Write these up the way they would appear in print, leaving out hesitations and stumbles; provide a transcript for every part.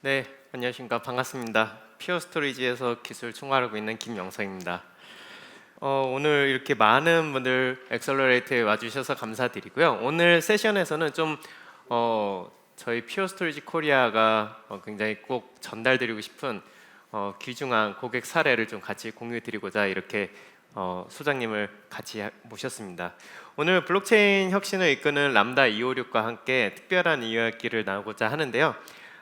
네, 안녕하십니까. 반갑습니다. 피어 스토리지에서 기술 총괄하고 있는 김영석입니다. 오늘 이렇게 많은 분들 엑셀러레이트에 와주셔서 감사드리고요. 오늘 세션에서는 좀 저희 피어 스토리지 코리아가 굉장히 꼭 전달드리고 싶은 귀중한 고객 사례를 좀 같이 공유드리고자 이렇게 소장님을 같이 모셨습니다. 오늘 블록체인 혁신을 이끄는 람다 256과 함께 특별한 이야기를 나누고자 하는데요.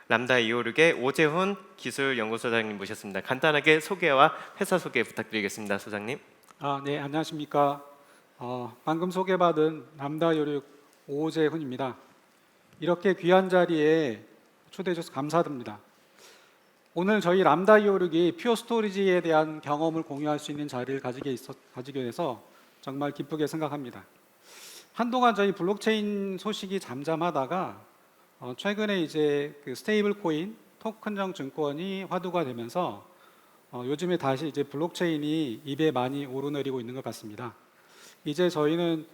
람다 256의 오재훈 기술연구소장님 모셨습니다. 간단하게 소개와 회사 소개 부탁드리겠습니다, 소장님. 네, 안녕하십니까. 방금 소개받은 람다 256 오재훈입니다. 이렇게 귀한 자리에 초대해 주셔서 감사드립니다. 오늘 저희 람다 256이 퓨어 스토리지에 대한 경험을 공유할 수 있는 자리를 가지게 돼서 정말 기쁘게 생각합니다. 한동안 저희 블록체인 소식이 잠잠하다가 최근에 이제 그 스테이블 코인 토큰형 증권이 화두가 되면서 요즘에 다시 이제 블록체인이 입에 많이 오르내리고 있는 것 같습니다. 이제 저희는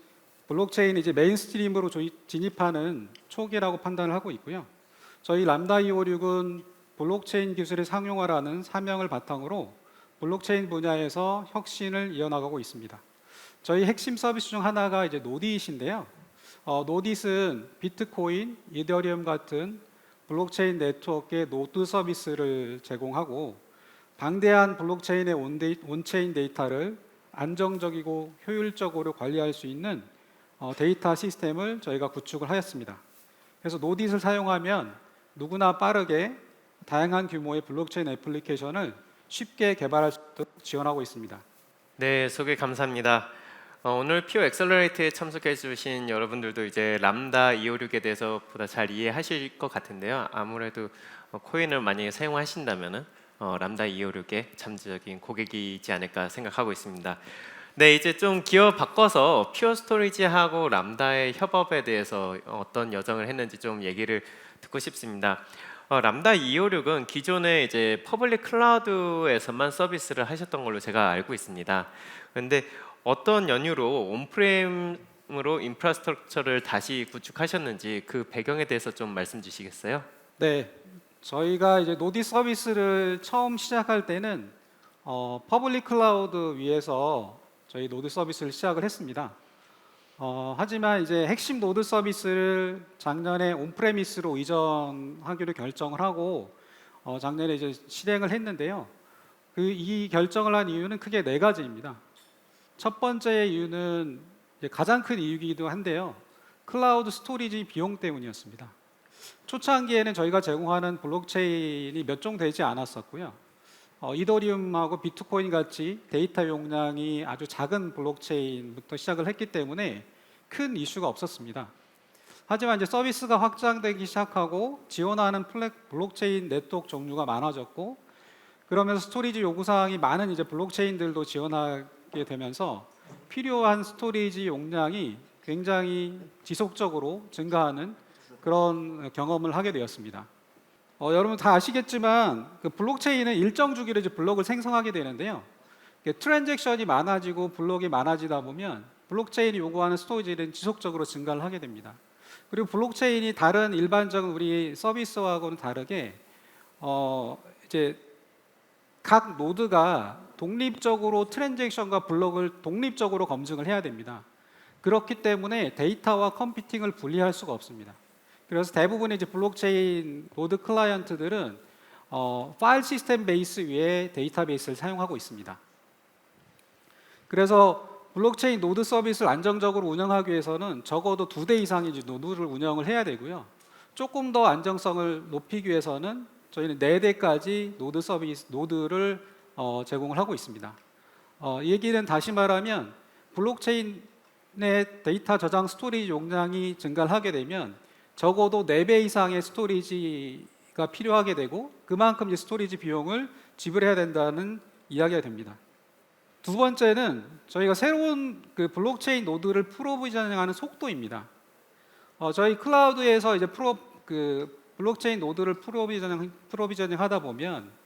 블록체인 이제 메인스트림으로 진입하는 초기라고 판단을 하고 있고요. 저희 람다 256은 블록체인 기술의 상용화라는 사명을 바탕으로 블록체인 분야에서 혁신을 이어나가고 있습니다. 저희 핵심 서비스 중 하나가 이제 노디잇인데요. 노디잇은 비트코인, 이더리움 같은 블록체인 네트워크의 노드 서비스를 제공하고 방대한 블록체인의 온체인 데이터를 안정적이고 효율적으로 관리할 수 있는 데이터 시스템을 저희가 구축을 하였습니다. 그래서 노디잇을 사용하면 누구나 빠르게 다양한 규모의 블록체인 애플리케이션을 쉽게 개발할 수 있도록 지원하고 있습니다. 네, 소개 감사합니다. 오늘 피어 엑셀러레이트에 참석해 주신 여러분들도 이제 람다 256에 대해서 보다 잘 이해하실 것 같은데요. 아무래도 코인을 만약에 사용하신다면은 람다 256의 잠재적인 고객이지 않을까 생각하고 있습니다. 네, 이제 좀 기어 바꿔서 퓨어 스토리지하고 람다의 협업에 대해서 어떤 여정을 했는지 좀 얘기를 듣고 싶습니다. 람다 256은 기존에 이제 퍼블릭 클라우드에서만 서비스를 하셨던 걸로 제가 알고 있습니다. 그런데 어떤 연유로 온프레임으로 인프라스트럭처를 다시 구축하셨는지 그 배경에 대해서 좀 말씀 주시겠어요? 네, 저희가 이제 노디 서비스를 처음 시작할 때는 퍼블릭 클라우드 위에서 저희 노드 서비스를 시작을 했습니다. 하지만 이제 핵심 노드 서비스를 작년에 온프레미스로 이전하기로 결정을 하고 작년에 이제 실행을 했는데요. 이 결정을 한 이유는 크게 네 가지입니다. 첫 번째 이유는 가장 큰 이유이기도 한데요. 클라우드 스토리지 비용 때문이었습니다. 초창기에는 저희가 제공하는 블록체인이 몇 종 되지 않았었고요. 이더리움하고 비트코인 같이 데이터 용량이 아주 작은 블록체인부터 시작을 했기 때문에 큰 이슈가 없었습니다. 하지만 이제 서비스가 확장되기 시작하고 지원하는 블록체인 네트워크 종류가 많아졌고 그러면서 스토리지 요구사항이 많은 이제 블록체인들도 지원하게 되면서 필요한 스토리지 용량이 굉장히 지속적으로 증가하는 그런 경험을 하게 되었습니다. 여러분 다 아시겠지만 그 블록체인은 일정 주기로 이제 블록을 생성하게 되는데요. 트랜잭션이 많아지고 블록이 많아지다 보면 블록체인이 요구하는 스토리지는 지속적으로 증가를 하게 됩니다. 그리고 블록체인이 다른 일반적인 우리 서비스하고는 다르게 이제 각 노드가 독립적으로 트랜잭션과 블록을 독립적으로 검증을 해야 됩니다. 그렇기 때문에 데이터와 컴퓨팅을 분리할 수가 없습니다. 그래서 대부분의 이제 블록체인 노드 클라이언트들은 파일 시스템 베이스 위에 데이터베이스를 사용하고 있습니다. 그래서 블록체인 노드 서비스를 안정적으로 운영하기 위해서는 적어도 2대 이상의 노드를 운영을 해야 되고요. 조금 더 안정성을 높이기 위해서는 저희는 4대까지 노드를 제공을 하고 있습니다. 이 얘기는 다시 말하면 블록체인의 데이터 저장 스토리지 용량이 증가를 하게 되면 적어도 4배 이상의 스토리지가 필요하게 되고 그만큼 이제 스토리지 비용을 지불해야 된다는 이야기가 됩니다. 두 번째는 저희가 새로운 그 블록체인 노드를 프로비저닝하는 속도입니다. 저희 클라우드에서 이제 블록체인 노드를 프로비저닝 하다 보면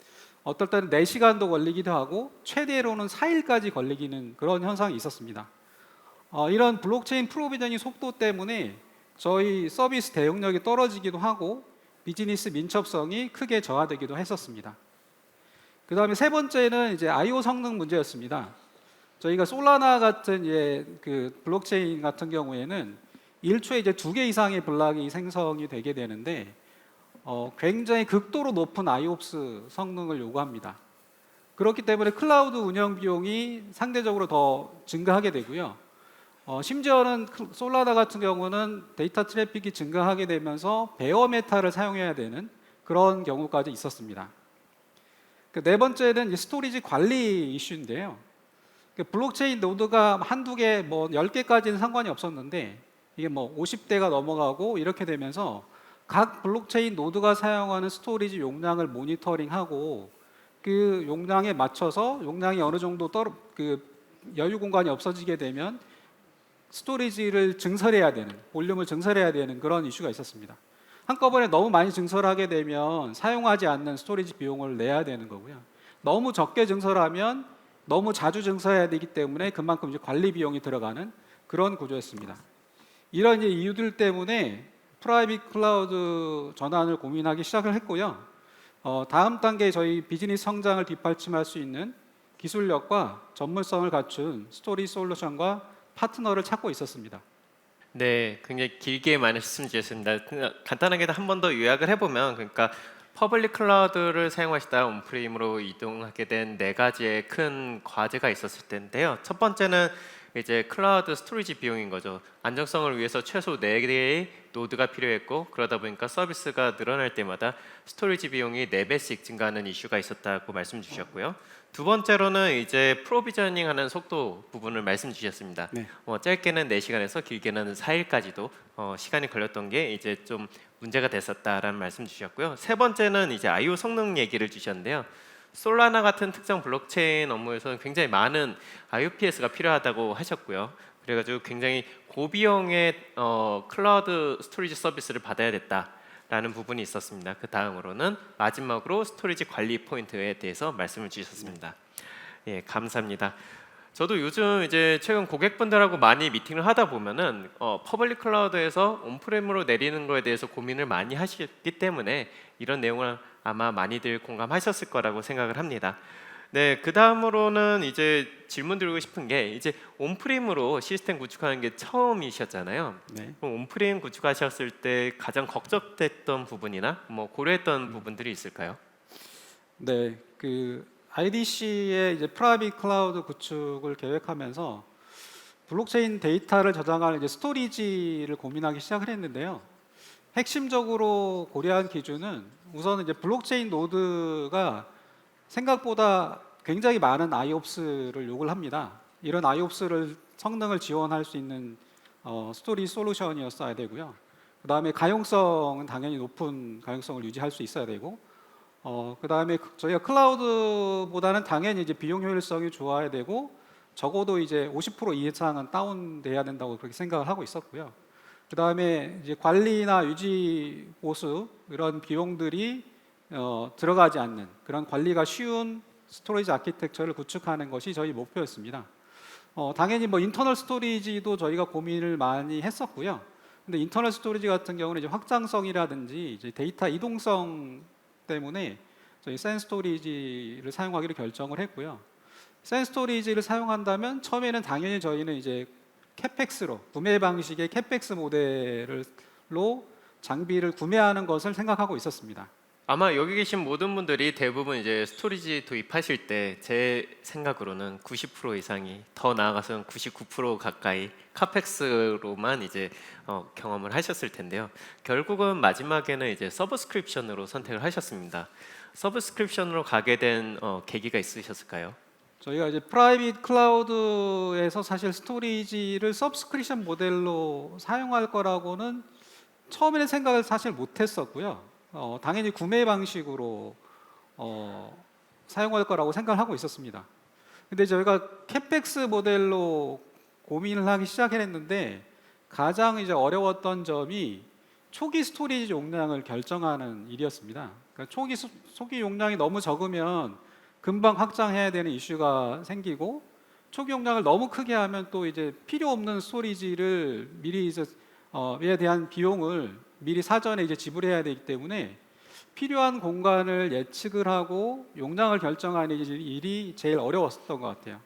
어떨 때는 4시간도 걸리기도 하고 최대로는 4일까지 걸리기는 그런 현상이 있었습니다. 이런 블록체인 프로비저닝 속도 때문에 저희 서비스 대응력이 떨어지기도 하고 비즈니스 민첩성이 크게 저하되기도 했었습니다. 그 다음에 세 번째는 이제 I/O 성능 문제였습니다. 저희가 솔라나 같은 그 블록체인 같은 경우에는 1초에 이제 2개 이상의 블락이 생성이 되게 되는데 굉장히 극도로 높은 IOPS 성능을 요구합니다. 그렇기 때문에 클라우드 운영 비용이 상대적으로 더 증가하게 되고요. 심지어는 솔라나 같은 경우는 데이터 트래픽이 증가하게 되면서 베어 메탈을 사용해야 되는 그런 경우까지 있었습니다. 네 번째는 이 스토리지 관리 이슈인데요. 블록체인 노드가 한두 개, 뭐 10개까지는 상관이 없었는데 이게 뭐 50대가 넘어가고 이렇게 되면서 각 블록체인 노드가 사용하는 스토리지 용량을 모니터링하고 그 용량에 맞춰서 용량이 어느 정도 여유 공간이 없어지게 되면 스토리지를 증설해야 되는, 볼륨을 증설해야 되는 그런 이슈가 있었습니다. 한꺼번에 너무 많이 증설하게 되면 사용하지 않는 스토리지 비용을 내야 되는 거고요. 너무 적게 증설하면 너무 자주 증설해야 되기 때문에 그만큼 이제 관리 비용이 들어가는 그런 구조였습니다. 이런 이제 이유들 때문에 프라이빗 클라우드 전환을 고민하기 시작을 했고요. 다음 단계 저희 비즈니스 성장을 뒷받침할 수 있는 기술력과 전문성을 갖춘 스토리 솔루션과 파트너를 찾고 있었습니다. 네, 굉장히 길게 말씀 주셨습니다. 그냥 간단하게 한 번 더 요약을 해보면, 그러니까 퍼블릭 클라우드를 사용하시다가 온프레임으로 이동하게 된 네 가지의 큰 과제가 있었을 텐데요. 첫 번째는 이제 클라우드 스토리지 비용인 거죠. 안정성을 위해서 최소 4개의 노드가 필요했고, 그러다 보니까 서비스가 늘어날 때마다 스토리지 비용이 4배씩 증가하는 이슈가 있었다고 말씀 주셨고요. 두 번째로는 이제 프로비저닝하는 속도 부분을 말씀 주셨습니다. 네. 짧게는 4시간에서 길게는 4일까지도 시간이 걸렸던 게 이제 좀 문제가 됐었다라는 말씀 주셨고요. 세 번째는 이제 I/O 성능 얘기를 주셨는데요. 솔라나 같은 특정 블록체인 업무에서는 굉장히 많은 IOPS가 필요하다고 하셨고요. 그래가지고 굉장히 고비용의 클라우드 스토리지 서비스를 받아야 됐다라는 부분이 있었습니다. 그 다음으로는 마지막으로 스토리지 관리 포인트에 대해서 말씀을 주셨습니다. 예, 감사합니다. 저도 요즘 이제 최근 고객분들하고 많이 미팅을 하다 보면은 퍼블릭 클라우드에서 온프레임으로 내리는 거에 대해서 고민을 많이 하시기 때문에 이런 내용을 아마 많이들 공감하셨을 거라고 생각을 합니다. 네, 그 다음으로는 이제 질문 드리고 싶은 게 이제 온프레임으로 시스템 구축하는 게 처음이셨잖아요. 네. 그럼 온프레임 구축하셨을 때 가장 걱정됐던 부분이나 뭐 고려했던 부분들이 있을까요? 네, 그 IDC의 이제 프라이빗 클라우드 구축을 계획하면서 블록체인 데이터를 저장하는 이제 스토리지를 고민하기 시작을 했는데요. 핵심적으로 고려한 기준은 우선 이제 블록체인 노드가 생각보다 굉장히 많은 IOPS를 요구를 합니다. 이런 IOPS를 성능을 지원할 수 있는 스토리 솔루션이었어야 되고요. 그 다음에 가용성은 당연히 높은 가용성을 유지할 수 있어야 되고, 그 다음에 저희가 클라우드보다는 당연히 이제 비용 효율성이 좋아야 되고, 적어도 이제 50% 이상은 다운돼야 된다고 그렇게 생각을 하고 있었고요. 그 다음에 이제 관리나 유지 보수 이런 비용들이 들어가지 않는 그런 관리가 쉬운 스토리지 아키텍처를 구축하는 것이 저희 목표였습니다. 당연히 뭐 인터널 스토리지도 저희가 고민을 많이 했었고요. 근데 인터널 스토리지 같은 경우는 이제 확장성이라든지 이제 데이터 이동성 때문에 저희 센 스토리지를 사용하기로 결정을 했고요. 센 스토리지를 사용한다면 처음에는 당연히 저희는 이제 캐펙스로 구매 방식의 캐펙스 모델로 장비를 구매하는 것을 생각하고 있었습니다. 아마 여기 계신 모든 분들이 대부분 이제 스토리지 도입하실 때 제 생각으로는 90% 이상이, 더 나아가서는 99% 가까이 카펙스로만 이제 경험을 하셨을 텐데요. 결국은 마지막에는 이제 서브스크립션으로 선택을 하셨습니다. 서브스크립션으로 가게 된 계기가 있으셨을까요? 저희가 이제 프라이빗 클라우드에서 사실 스토리지를 서브스크립션 모델로 사용할 거라고는 처음에는 생각을 사실 못했었고요. 당연히 구매 방식으로 사용할 거라고 생각을 하고 있었습니다. 근데 저희가 캐펙스 모델로 고민을 하기 시작했는데 가장 이제 어려웠던 점이 초기 스토리지 용량을 결정하는 일이었습니다. 그러니까 초기 용량이 너무 적으면 금방 확장해야 되는 이슈가 생기고, 초기 용량을 너무 크게 하면 또 이제 필요 없는 스토리지를 미리 이제 에 대한 비용을 미리 사전에 이제 지불해야 되기 때문에 필요한 공간을 예측을 하고 용량을 결정하는 일이 제일 어려웠었던 것 같아요.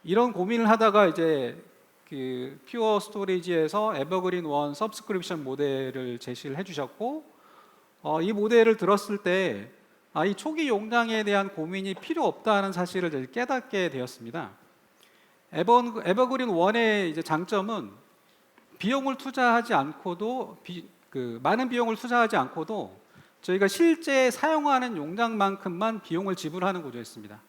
이런 고민을 하다가 이제 그 퓨어 스토리지에서 에버그린 원 서브스크립션 모델을 제시를 해주셨고, 이 모델을 들었을 때 이 초기 용량에 대한 고민이 필요 없다는 사실을 이제 깨닫게 되었습니다. 에버그린 원의 이제 장점은 비용을 투자하지 않고도 많은 비용을 투자하지 않고도 저희가 실제 사용하는 용량만큼만 비용을 지불하는 구조였습니다.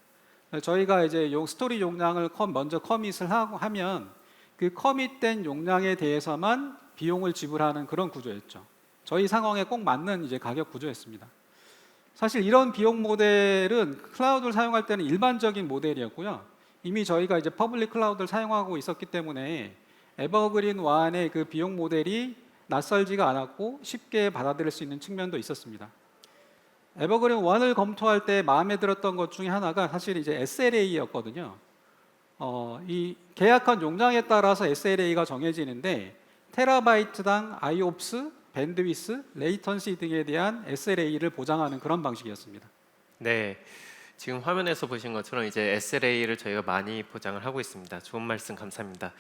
저희가 이제 스토리 용량을 먼저 커밋을 하면 그 커밋된 용량에 대해서만 비용을 지불하는 그런 구조였죠. 저희 상황에 꼭 맞는 이제 가격 구조였습니다. 사실 이런 비용 모델은 클라우드를 사용할 때는 일반적인 모델이었고요. 이미 저희가 이제 퍼블릭 클라우드를 사용하고 있었기 때문에 에버그린 1의 그 비용 모델이 낯설지가 않았고 쉽게 받아들일 수 있는 측면도 있었습니다. 에버그린 1을 검토할 때 마음에 들었던 것 중에 하나가 사실 이제 SLA였거든요. 이 계약한 용량에 따라서 SLA가 정해지는데 테라바이트당 IOPS, 밴드위스, 레이턴시 등에 대한 SLA를 보장하는 그런 방식이었습니다. 네, 지금 화면에서 보신 것처럼 이제 SLA를 저희가 많이 보장을 하고 있습니다. 좋은 말씀 감사합니다.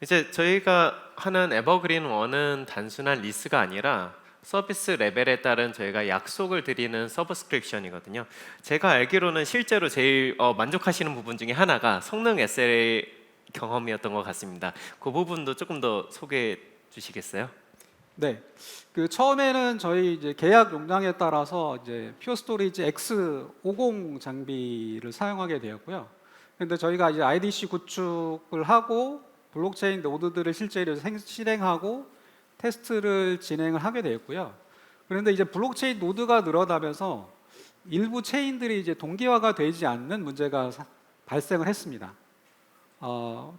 이제 저희가 하는 에버그린 1은 단순한 리스가 아니라 서비스 레벨에 따른 저희가 약속을 드리는 서브스크립션이거든요. 제가 알기로는 실제로 제일 만족하시는 부분 중에 하나가 성능 SLA 경험이었던 것 같습니다. 그 부분도 조금 더 소개해 주시겠어요? 네, 그 처음에는 저희 이제 계약 용량에 따라서 이제 퓨어 스토리지 X50 장비를 사용하게 되었고요. 그런데 저희가 이제 IDC 구축을 하고 블록체인 노드들을 실제로 실행하고 테스트를 진행을 하게 되었고요. 그런데 이제 블록체인 노드가 늘어나면서 일부 체인들이 이제 동기화가 되지 않는 문제가 발생을 했습니다.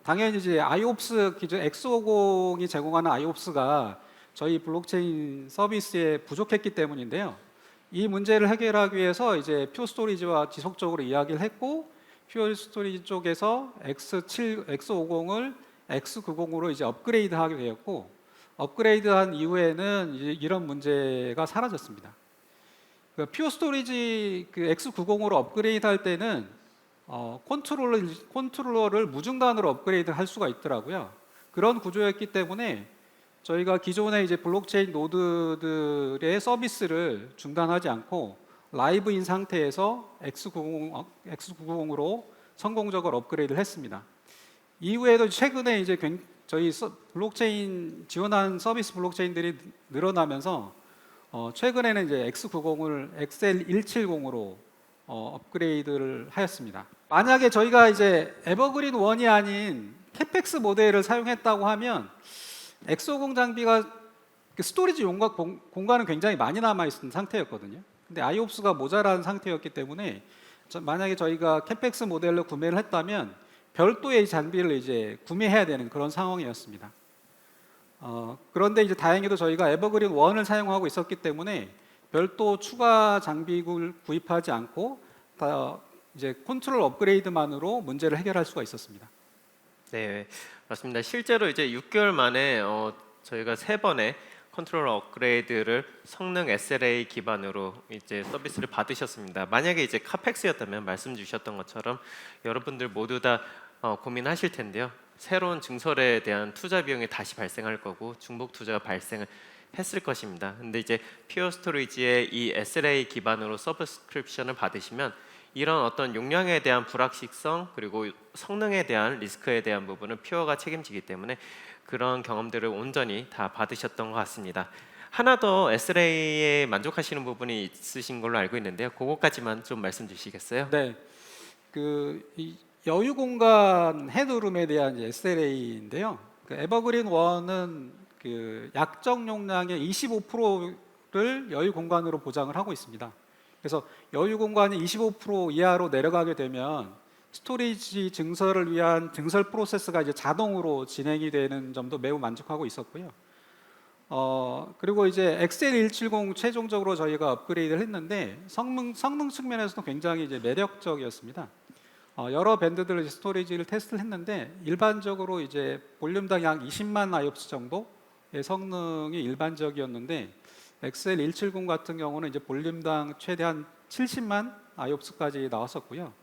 당연히 이제 IOPS 기존 X50이 제공하는 IOPS가 저희 블록체인 서비스에 부족했기 때문인데요. 이 문제를 해결하기 위해서 이제 퓨어 스토리지와 지속적으로 이야기를 했고, 퓨어 스토리지 쪽에서 X50을 X90으로 이제 업그레이드하게 되었고, 업그레이드한 이후에는 이제 이런 문제가 사라졌습니다. 그 퓨어 스토리지 그 X90으로 업그레이드할 때는 컨트롤러를 무중단으로 업그레이드할 수가 있더라고요. 그런 구조였기 때문에 저희가 기존의 이제 블록체인 노드들의 서비스를 중단하지 않고 라이브인 상태에서 X90으로 성공적으로 업그레이드를 했습니다. 이후에도 최근에 이제 저희 블록체인 지원하는 서비스 블록체인들이 늘어나면서 최근에는 이제 X90을 XL170으로 업그레이드를 하였습니다. 만약에 저희가 이제 에버그린 1이 아닌 캐펙스 모델을 사용했다고 하면 X50 장비가 스토리지 공간은 굉장히 많이 남아 있는 상태였거든요. 근데 IOPS가 모자란 상태였기 때문에 만약에 저희가 캐펙스 모델로 구매를 했다면 별도의 장비를 이제 구매해야 되는 그런 상황이었습니다. 그런데 이제 다행히도 저희가 에버그린 1을 사용하고 있었기 때문에 별도 추가 장비를 구입하지 않고 다 이제 컨트롤 업그레이드만으로 문제를 해결할 수가 있었습니다. 네, 맞습니다. 실제로 이제 6개월 만에 저희가 3번의 컨트롤 업그레이드를 성능 SLA 기반으로 이제 서비스를 받으셨습니다. 만약에 이제 카펙스였다면 말씀 주셨던 것처럼 여러분들 모두 다 고민하실 텐데요. 새로운 증설에 대한 투자 비용이 다시 발생할 거고 중복 투자가 발생을 했을 것입니다. 근데 이제 퓨어 스토리지의 이 SLA 기반으로 서브스크립션을 받으시면 이런 어떤 용량에 대한 불확실성 그리고 성능에 대한 리스크에 대한 부분은 퓨어가 책임지기 때문에 그런 경험들을 온전히 다 받으셨던 것 같습니다. 하나 더 SLA에 만족하시는 부분이 있으신 걸로 알고 있는데요. 그거까지만 좀 말씀 주시겠어요? 네, 이 여유 공간 헤드룸에 대한 SLA인데요. 에버그린 1은 그 약정 용량의 25%를 여유 공간으로 보장을 하고 있습니다. 그래서 여유 공간이 25% 이하로 내려가게 되면 스토리지 증설을 위한 증설 프로세스가 이제 자동으로 진행이 되는 점도 매우 만족하고 있었고요. 그리고 이제 XL170 최종적으로 저희가 업그레이드를 했는데 성능 측면에서도 굉장히 이제 매력적이었습니다. 여러 밴드들 스토리지를 테스트를 했는데 일반적으로 이제 볼륨당 약 20만 IOPS 정도 성능이 일반적이었는데 엑셀 170 같은 경우는 이제 볼륨당 최대한 70만 IOPS까지 나왔었고요.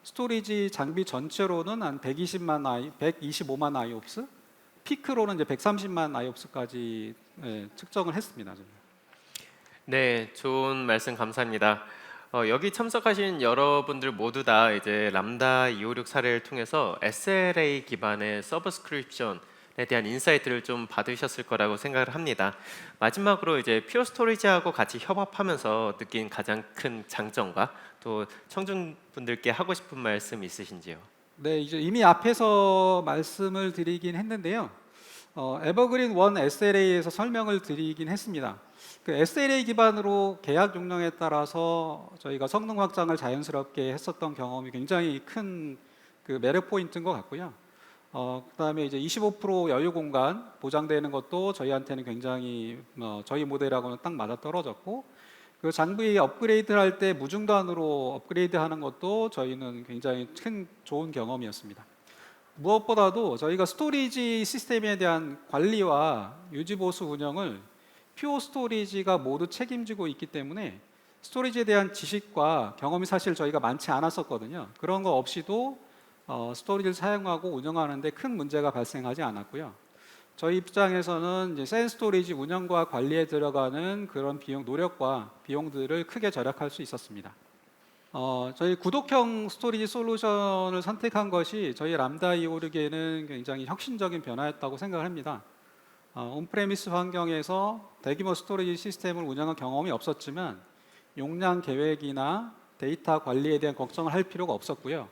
스토리지 장비 전체로는 한 125만 IOPS, 피크로는 이제 130만 IOPS까지 측정을 했습니다. 네, 좋은 말씀 감사합니다. 여기 참석하신 여러분들 모두 다 이제 람다 256 사례를 통해서 SLA 기반의 서브스크립션에 대한 인사이트를 좀 받으셨을 거라고 생각을 합니다. 마지막으로 이제 퓨어 스토리지하고 같이 협업하면서 느낀 가장 큰 장점과 또 청중분들께 하고 싶은 말씀 있으신지요? 네, 이제 이미 앞에서 말씀을 드리긴 했는데요. 에버그린 1 SLA에서 설명을 드리긴 했습니다. 그 SLA 기반으로 계약 용량에 따라서 저희가 성능 확장을 자연스럽게 했었던 경험이 굉장히 큰 그 매력 포인트인 것 같고요. 그다음에 이제 25% 여유 공간 보장되는 것도 저희한테는 굉장히 저희 모델하고는 딱 맞아 떨어졌고, 그 장비 업그레이드를 할 때 무중단으로 업그레이드하는 것도 저희는 굉장히 큰 좋은 경험이었습니다. 무엇보다도 저희가 스토리지 시스템에 대한 관리와 유지 보수 운영을 퓨어 스토리지가 모두 책임지고 있기 때문에 스토리지에 대한 지식과 경험이 사실 저희가 많지 않았었거든요. 그런 거 없이도 스토리지를 사용하고 운영하는데 큰 문제가 발생하지 않았고요. 저희 입장에서는 이제 센 스토리지 운영과 관리에 들어가는 그런 비용, 노력과 비용들을 크게 절약할 수 있었습니다. 저희 구독형 스토리지 솔루션을 선택한 것이 저희 람다 256에는 굉장히 혁신적인 변화였다고 생각을 합니다. 온프레미스 환경에서 대규모 스토리지 시스템을 운영한 경험이 없었지만 용량 계획이나 데이터 관리에 대한 걱정을 할 필요가 없었고요.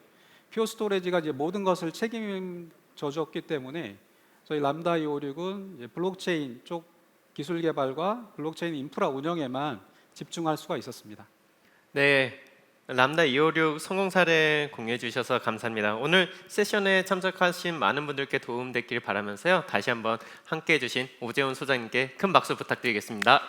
퓨어 스토리지가 이제 모든 것을 책임져 줬기 때문에 저희 람다 256은 이제 블록체인 쪽 기술 개발과 블록체인 인프라 운영에만 집중할 수가 있었습니다. 네, 람다 256 성공 사례 공유해 주셔서 감사합니다. 오늘 세션에 참석하신 많은 분들께 도움됐길 바라면서요. 다시 한번 함께 해주신 오재훈 소장님께 큰 박수 부탁드리겠습니다.